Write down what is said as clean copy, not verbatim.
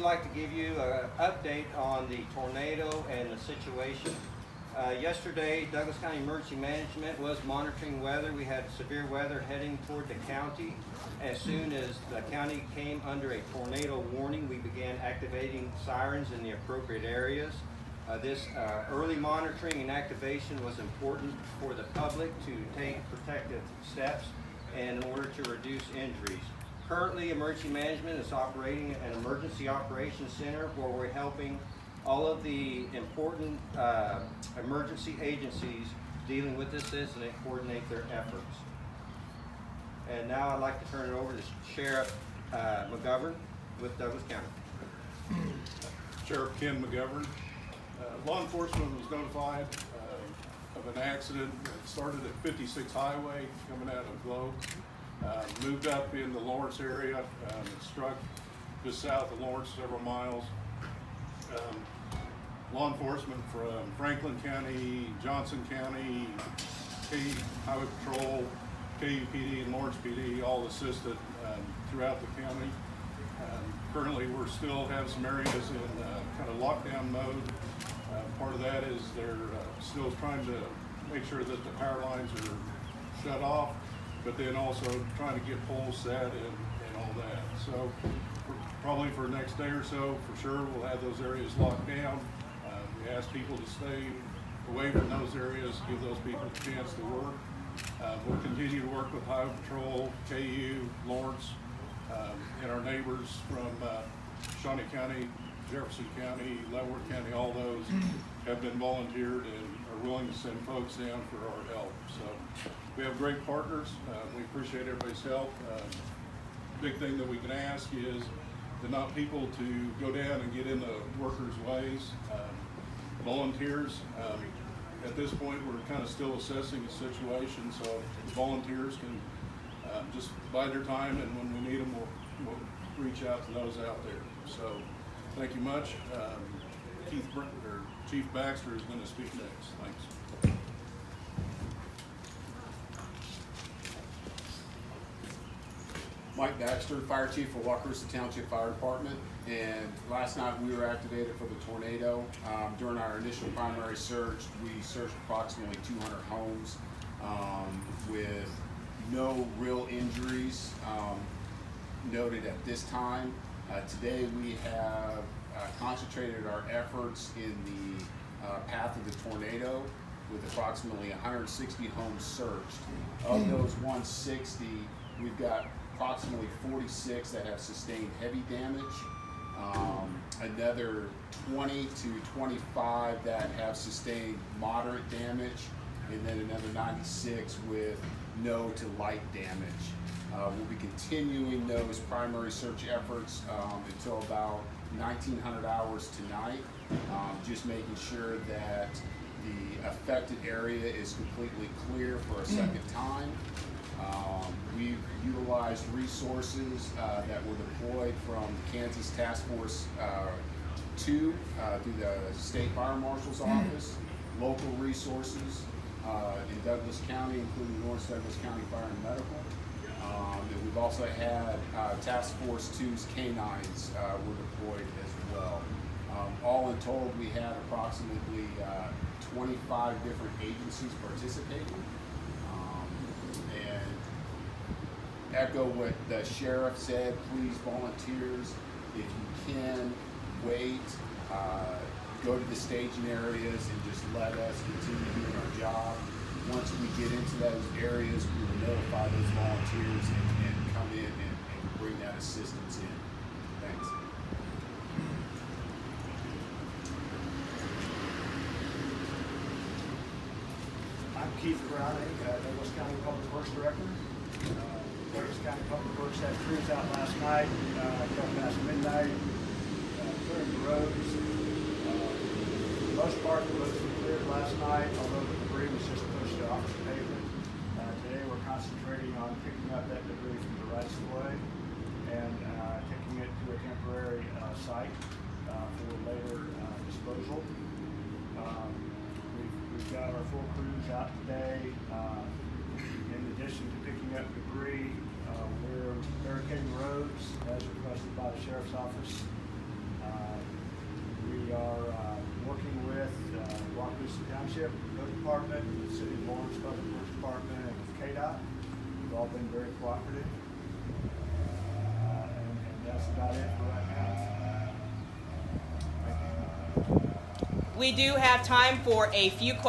like to give you an update on the tornado and the situation. Yesterday, Douglas County Emergency Management was monitoring weather. We had severe weather heading toward the county. As soon as the county came under a tornado warning, we began activating sirens in the appropriate areas. This early monitoring and activation was important for the public to take protective steps in order to reduce injuries. Currently, Emergency Management is operating an emergency operations center where we're helping all of the important emergency agencies dealing with this incident coordinate their efforts. And now I'd like to turn it over to Sheriff McGovern with Douglas County. Sheriff Ken McGovern. Law enforcement was notified of an accident that started at 56 Highway coming out of Globe. Moved up in the Lawrence area. It struck just south of Lawrence several miles. Law enforcement from Franklin County, Johnson County, Highway Patrol, KUPD, and Lawrence PD all assisted throughout the county. Currently, we're still have some areas in kind of lockdown mode. Part of that is they're still trying to make sure that the power lines are shut off, but then also trying to get poles set and all that. So probably for the next day or so, for sure, we'll have those areas locked down. We ask people to stay away from those areas, give those people a chance to work. We'll continue to work with Highway Patrol, KU, Lawrence, and our neighbors from Shawnee County, Jefferson County, Leavenworth County. All those have been volunteered and are willing to send folks down for our help. So we have great partners. We appreciate everybody's help. Big thing that we can ask is to not people to go down and get in the workers' ways. Volunteers, at this point we're kind of still assessing the situation, so volunteers can just bide their time, and when we need them we'll reach out to those out there. So thank you much. Chief Baxter is going to speak next. Thanks. Mike Baxter, Fire Chief for Wakarusa Township Fire Department, and last night we were activated for the tornado. During our initial primary search, we searched approximately 200 homes with no real injuries noted at this time. Today we have concentrated our efforts in the path of the tornado with approximately 160 homes searched. Of those 160, we've got approximately 46 that have sustained heavy damage, another 20 to 25 that have sustained moderate damage, and then another 96 with no to light damage. We'll be continuing those primary search efforts until about 1900 hours tonight, just making sure that the affected area is completely clear for a second time. We've utilized resources that were deployed from Kansas Task Force 2 through the State Fire Marshal's Office, local resources in Douglas County, including North Douglas County Fire and Medical. And we've also had Task Force 2's canines were deployed as well. All in total, we had approximately 25 different agencies participating. And echo what the sheriff said, please volunteers, if you can, wait, go to the staging areas and just let us continue doing our job. Once we get into those areas, we will notify those volunteers and come in and bring that assistance in. Thanks. I'm Keith Browning, Douglas County Public Works Director. Douglas County Public Works had crews out last night, till past midnight, clearing the roads. For the most part, the roads were cleared last night, although the debris was just pushed off the pavement. Today we're concentrating on picking up that debris from the rights of way and taking it to a temporary site for later disposal. We've got our full crews out today. In addition to picking up debris, we're barricading roads as requested by the Sheriff's Office. Wakarusa Township Road Department, the City of Lawrence Public Works Department, and KDOT. You've all been very cooperative. And that's about it for right now. Thank you. We do have time for a few questions.